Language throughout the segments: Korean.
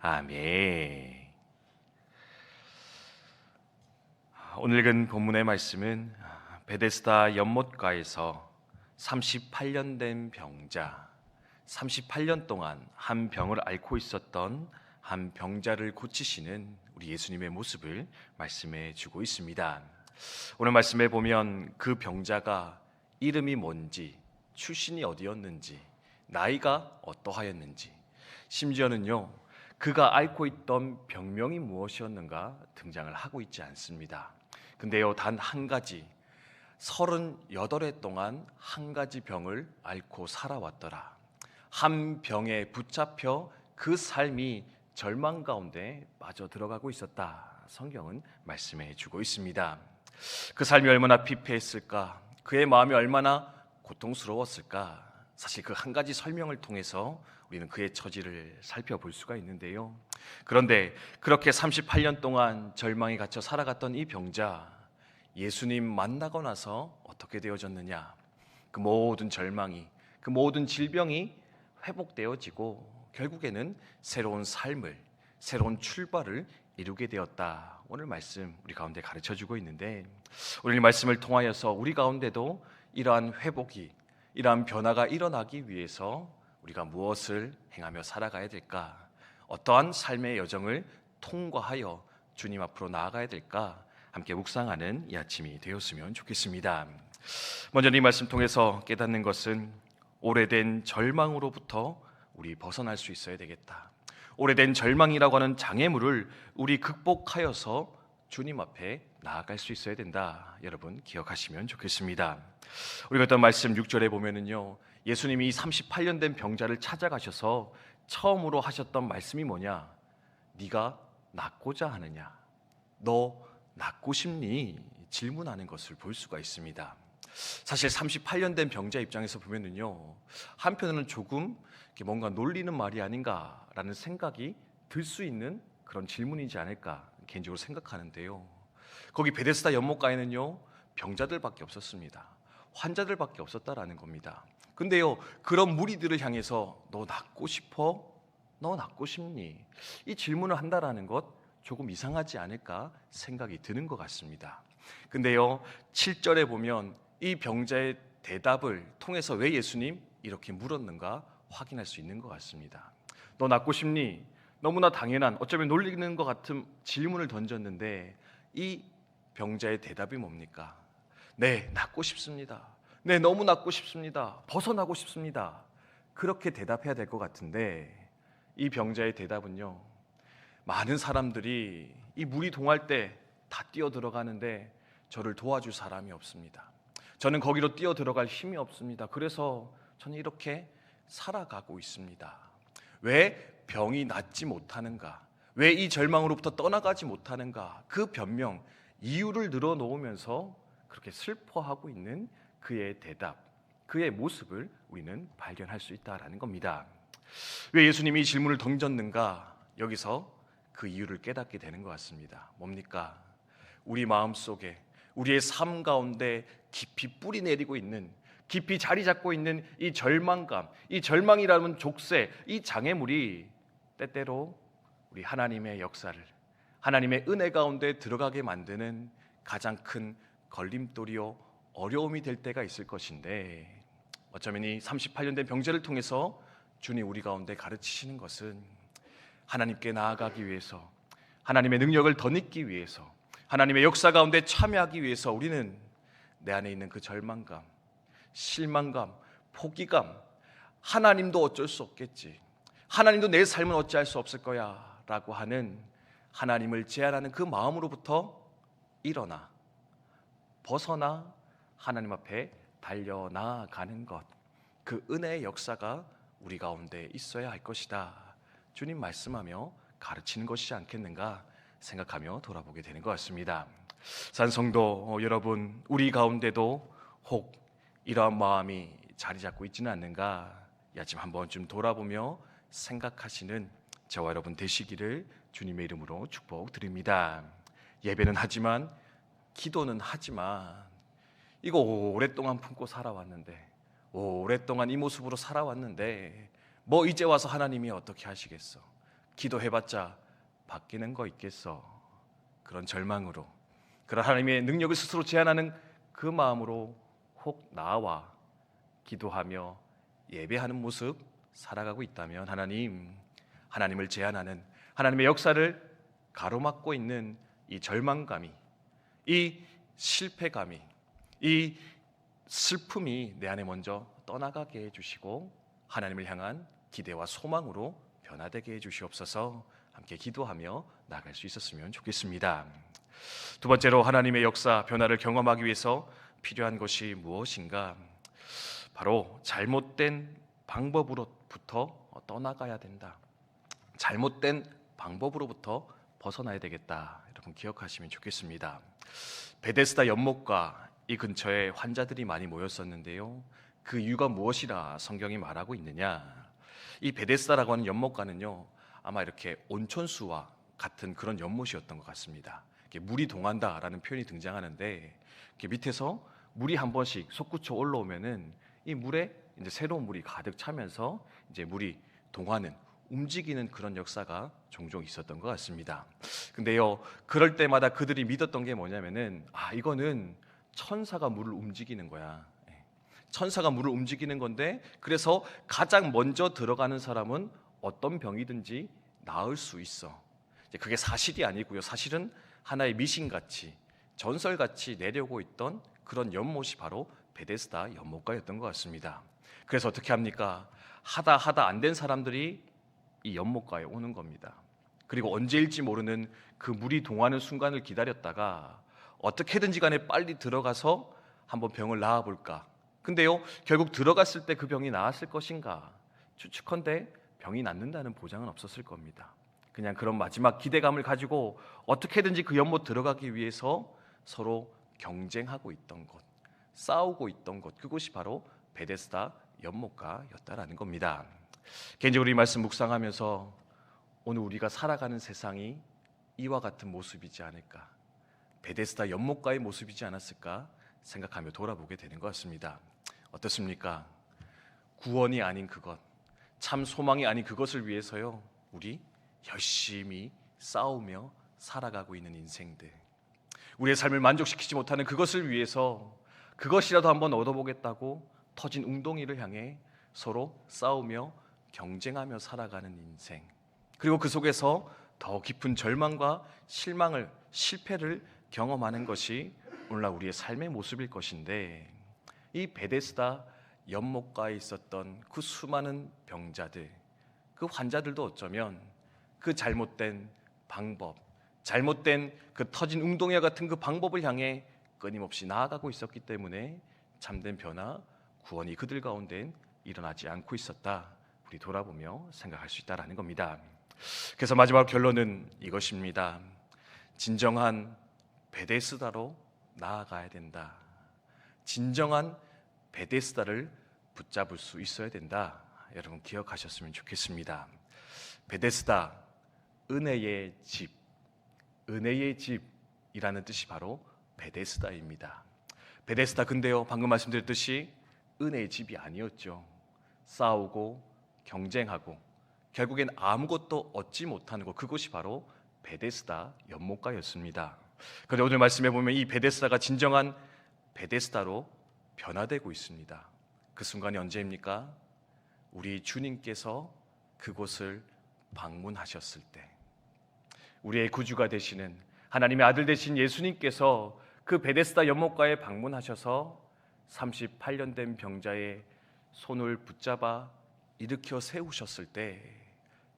아멘. 오늘 읽은 본문의 말씀은 베데스다 연못가에서 38년 된 병자, 38년 동안 한 병을 앓고 있었던 한 병자를 고치시는 우리 예수님의 모습을 말씀해 주고 있습니다. 오늘 말씀에 보면 그 병자가 이름이 뭔지, 출신이 어디였는지, 나이가 어떠하였는지, 심지어는요 그가 앓고 있던 병명이 무엇이었는가 등장을 하고 있지 않습니다. 근데요 단 한 가지, 38해 동안 한 가지 병을 앓고 살아왔더라. 한 병에 붙잡혀 그 삶이 절망 가운데 빠져 들어가고 있었다. 성경은 말씀해 주고 있습니다. 그 삶이 얼마나 피폐했을까, 그의 마음이 얼마나 고통스러웠을까. 사실 그 한 가지 설명을 통해서 우리는 그의 처지를 살펴볼 수가 있는데요. 그런데 그렇게 38년 동안 절망에 갇혀 살아갔던 이 병자, 예수님 만나고 나서 어떻게 되어졌느냐? 그 모든 절망이, 그 모든 질병이 회복되어지고 결국에는 새로운 삶을, 새로운 출발을 이루게 되었다. 오늘 말씀 우리 가운데 가르쳐주고 있는데, 오늘 이 말씀을 통하여서 우리 가운데도 이러한 회복이, 이러한 변화가 일어나기 위해서 우리가 무엇을 행하며 살아가야 될까? 어떠한 삶의 여정을 통과하여 주님 앞으로 나아가야 될까? 함께 묵상하는 이 아침이 되었으면 좋겠습니다. 먼저 이 말씀 통해서 깨닫는 것은 오래된 절망으로부터 우리 벗어날 수 있어야 되겠다. 오래된 절망이라고 하는 장애물을 우리 극복하여서 주님 앞에 나아갈 수 있어야 된다. 여러분 기억하시면 좋겠습니다. 우리가 어떤 말씀 6절에 보면은요, 예수님이 38년 된 병자를 찾아가셔서 처음으로 하셨던 말씀이 뭐냐? 네가 낫고자 하느냐? 너 낫고 싶니? 질문하는 것을 볼 수가 있습니다. 사실 38년 된 병자 입장에서 보면은요, 한편으로는 조금 뭔가 놀리는 말이 아닌가라는 생각이 들 수 있는 그런 질문이지 않을까 개인적으로 생각하는데요. 거기 베데스다 연못가에는요 병자들밖에 없었습니다. 환자들밖에 없었다라는 겁니다. 근데요 그런 무리들을 향해서 너 낫고 싶어? 너 낫고 싶니? 이 질문을 한다라는 것 조금 이상하지 않을까 생각이 드는 것 같습니다. 근데요 7절에 보면 이 병자의 대답을 통해서 왜 예수님 이렇게 물었는가 확인할 수 있는 것 같습니다. 너 낫고 싶니? 너무나 당연한, 어쩌면 놀리는 것 같은 질문을 던졌는데 이 병자의 대답이 뭡니까? 네, 낫고 싶습니다. 네, 너무 낫고 싶습니다. 벗어나고 싶습니다. 그렇게 대답해야 될 것 같은데 이 병자의 대답은요, 많은 사람들이 이 물이 동할 때 다 뛰어 들어가는데 저를 도와줄 사람이 없습니다. 저는 거기로 뛰어 들어갈 힘이 없습니다. 그래서 저는 이렇게 살아가고 있습니다. 왜 병이 낫지 못하는가? 왜 이 절망으로부터 떠나가지 못하는가? 그 변명, 이유를 늘어놓으면서 그렇게 슬퍼하고 있는 그의 대답, 그의 모습을 우리는 발견할 수 있다라는 겁니다. 왜 예수님이 이 질문을 던졌는가? 여기서 그 이유를 깨닫게 되는 것 같습니다. 뭡니까? 우리 마음속에, 우리의 삶 가운데 깊이 뿌리 내리고 있는, 깊이 자리 잡고 있는 이 절망감, 이 절망이라는 족쇄, 이 장애물이 때때로 우리 하나님의 역사를, 하나님의 은혜 가운데 들어가게 만드는 가장 큰 걸림돌이요 어려움이 될 때가 있을 것인데, 어쩌면 이 38년 된 병자를 통해서 주님 우리 가운데 가르치시는 것은 하나님께 나아가기 위해서, 하나님의 능력을 덧입기 위해서, 하나님의 역사 가운데 참여하기 위해서 우리는 내 안에 있는 그 절망감, 실망감, 포기감, 하나님도 어쩔 수 없겠지, 하나님도 내 삶은 어찌할 수 없을 거야 라고 하는 하나님을 제한하는 그 마음으로부터 일어나 벗어나 하나님 앞에 달려나가는 것, 그 은혜의 역사가 우리 가운데 있어야 할 것이다. 주님 말씀하며 가르치는 것이지 않겠는가 생각하며 돌아보게 되는 것 같습니다. 산성도 여러분, 우리 가운데도 혹 이러한 마음이 자리 잡고 있지는 않는가, 이 아침 한번 좀 돌아보며 생각하시는 저와 여러분 되시기를 주님의 이름으로 축복드립니다. 예배는 하지만, 기도는 하지만, 이거 오랫동안 품고 살아왔는데, 오랫동안 이 모습으로 살아왔는데 뭐 이제 와서 하나님이 어떻게 하시겠어? 기도해봤자 바뀌는 거 있겠어. 그런 절망으로, 그런 하나님의 능력을 스스로 제한하는 그 마음으로 혹 나와 기도하며 예배하는 모습 살아가고 있다면 하나님을 제한하는 하나님의 역사를 가로막고 있는 이 절망감이, 이 실패감이, 이 슬픔이 내 안에 먼저 떠나가게 해주시고 하나님을 향한 기대와 소망으로 변화되게 해주시옵소서. 함께 기도하며 나아갈 수 있었으면 좋겠습니다. 두 번째로 하나님의 역사 변화를 경험하기 위해서 필요한 것이 무엇인가? 바로 잘못된 방법으로부터 떠나가야 된다. 잘못된 방법으로부터 벗어나야 되겠다. 여러분 기억하시면 좋겠습니다. 베데스다 연못가 이 근처에 환자들이 많이 모였었는데요. 그 이유가 무엇이라 성경이 말하고 있느냐? 이 베데스다라고 하는 연못가는요, 아마 이렇게 온천수와 같은 그런 연못이었던 것 같습니다. 물이 동한다라는 표현이 등장하는데, 밑에서 물이 한 번씩 솟구쳐 올라오면은 이 물에 이제 새로운 물이 가득 차면서 이제 물이 동하는, 움직이는 그런 역사가 종종 있었던 것 같습니다. 근데요, 그럴 때마다 그들이 믿었던 게 뭐냐면은, 이거는 천사가 물을 움직이는 거야. 천사가 물을 움직이는 건데, 그래서 가장 먼저 들어가는 사람은 어떤 병이든지 나을 수 있어. 그게 사실이 아니고요. 사실은 하나의 미신같이, 전설같이 내려오고 있던 그런 연못이 바로 베데스다 연못가였던 것 같습니다. 그래서 어떻게 합니까? 하다 안 된 사람들이 이 연못가에 오는 겁니다. 그리고 언제일지 모르는 그 물이 동하는 순간을 기다렸다가 어떻게든지 간에 빨리 들어가서 한번 병을 나아볼까. 근데요, 결국 들어갔을 때 그 병이 나았을 것인가? 추측컨대 병이 낫는다는 보장은 없었을 겁니다. 그냥 그런 마지막 기대감을 가지고 어떻게든지 그 연못 들어가기 위해서 서로 경쟁하고 있던 곳, 싸우고 있던 곳, 그곳이 바로 베데스다 연못가였다라는 겁니다. 개인적으로 이 말씀 묵상하면서 오늘 우리가 살아가는 세상이 이와 같은 모습이지 않을까, 베데스다 연못가의 모습이지 않았을까 생각하며 돌아보게 되는 것 같습니다. 어떻습니까? 구원이 아닌 그것, 참 소망이 아닌 그것을 위해서요, 우리 열심히 싸우며 살아가고 있는 인생들, 우리의 삶을 만족시키지 못하는 그것을 위해서 그것이라도 한번 얻어보겠다고 터진 웅덩이를 향해 서로 싸우며 경쟁하며 살아가는 인생, 그리고 그 속에서 더 깊은 절망과 실망을, 실패를 경험하는 것이 오늘날 우리의 삶의 모습일 것인데, 이 베데스다 연못가에 있었던 그 수많은 병자들, 그 환자들도 어쩌면 그 잘못된 방법, 잘못된 그 터진 웅덩이와 같은 그 방법을 향해 끊임없이 나아가고 있었기 때문에 참된 변화, 구원이 그들 가운데 일어나지 않고 있었다. 우리 돌아보며 생각할 수 있다라는 겁니다. 그래서 마지막 결론은 이것입니다. 진정한 베데스다로 나아가야 된다. 진정한 베데스다를 붙잡을 수 있어야 된다. 여러분 기억하셨으면 좋겠습니다. 베데스다, 은혜의 집, 은혜의 집이라는 뜻이 바로 베데스다입니다. 베데스다, 근데요, 방금 말씀드렸듯이 은혜의 집이 아니었죠. 싸우고 경쟁하고 결국엔 아무것도 얻지 못하는 곳, 그곳이 바로 베데스다 연못가였습니다. 그런데 오늘 말씀해 보면 이 베데스다가 진정한 베데스다로 변화되고 있습니다. 그 순간이 언제입니까? 우리 주님께서 그곳을 방문하셨을 때, 우리의 구주가 되시는 하나님의 아들 되신 예수님께서 그 베데스다 연못가에 방문하셔서 38년 된 병자의 손을 붙잡아 일으켜 세우셨을 때,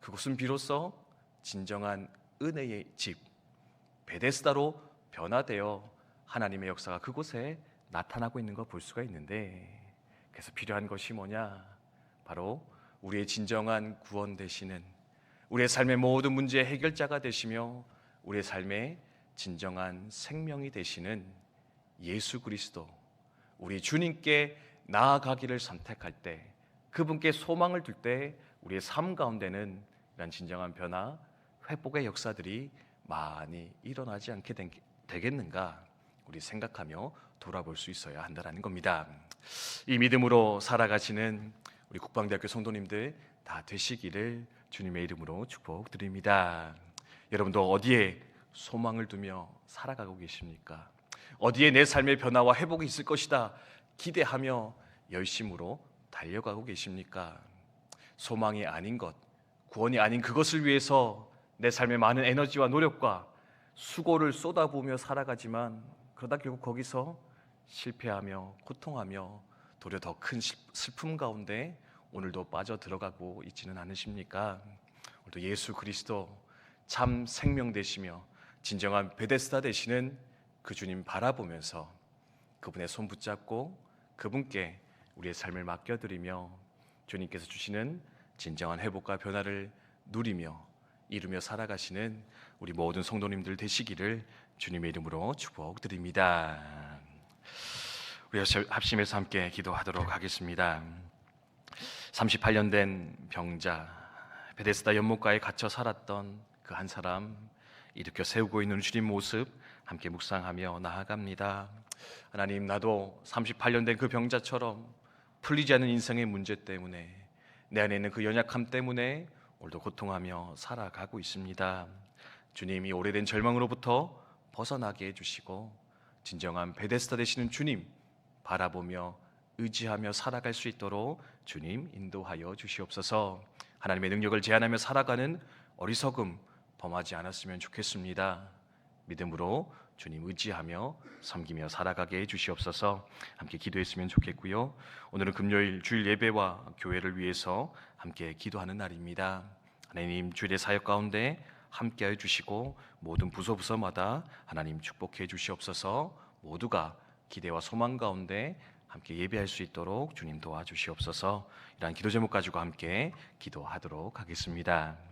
그곳은 비로소 진정한 은혜의 집 베데스다로 변화되어 하나님의 역사가 그곳에 나타나고 있는 걸 볼 수가 있는데, 그래서 필요한 것이 뭐냐? 바로 우리의 진정한 구원 되시는, 우리의 삶의 모든 문제의 해결자가 되시며 우리의 삶의 진정한 생명이 되시는 예수 그리스도, 우리 주님께 나아가기를 선택할 때, 그분께 소망을 둘 때 우리의 삶 가운데는 이런 진정한 변화, 회복의 역사들이 많이 일어나지 않게 되겠는가, 우리 생각하며 돌아볼 수 있어야 한다는 겁니다. 이 믿음으로 살아가시는 우리 국방대학교 성도님들 다 되시기를 주님의 이름으로 축복드립니다. 여러분도 어디에 소망을 두며 살아가고 계십니까? 어디에 내 삶의 변화와 회복이 있을 것이다 기대하며 열심으로 달려가고 계십니까? 소망이 아닌 것, 구원이 아닌 그것을 위해서 내 삶의 많은 에너지와 노력과 수고를 쏟아부으며 살아가지만 그러다 결국 거기서 실패하며 고통하며 도리어 더 큰 슬픔 가운데 오늘도 빠져 들어가고 있지는 않으십니까? 오늘도 예수 그리스도 참 생명 되시며 진정한 베데스다 되시는 그 주님 바라보면서 그분의 손 붙잡고 그분께 우리의 삶을 맡겨드리며 주님께서 주시는 진정한 회복과 변화를 누리며 이루며 살아가시는 우리 모든 성도님들 되시기를 주님의 이름으로 축복드립니다. 우리 합심해서 함께 기도하도록 하겠습니다. 38년 된 병자, 베데스다 연못가에 갇혀 살았던 그 한 사람 일으켜 세우고 있는 주님 모습 함께 묵상하며 나아갑니다. 하나님, 나도 38년 된 그 병자처럼 풀리지 않는 인생의 문제 때문에 내 안에 있는 그 연약함 때문에 오늘도 고통하며 살아가고 있습니다. 주님, 이 오래된 절망으로부터 벗어나게 해주시고 진정한 베데스다 되시는 주님 바라보며 의지하며 살아갈 수 있도록 주님 인도하여 주시옵소서. 하나님의 능력을 제한하며 살아가는 어리석음 범하지 않았으면 좋겠습니다. 믿음으로 주님 의지하며 섬기며 살아가게 해주시옵소서. 함께 기도했으면 좋겠고요. 오늘은 금요일 주일 예배와 교회를 위해서 함께 기도하는 날입니다. 하나님, 주일의 사역 가운데 함께해 주시고 모든 부서마다 하나님 축복해 주시옵소서. 모두가 기대와 소망 가운데 함께 예배할 수 있도록 주님 도와주시옵소서. 이러한 기도 제목 가지고 함께 기도하도록 하겠습니다.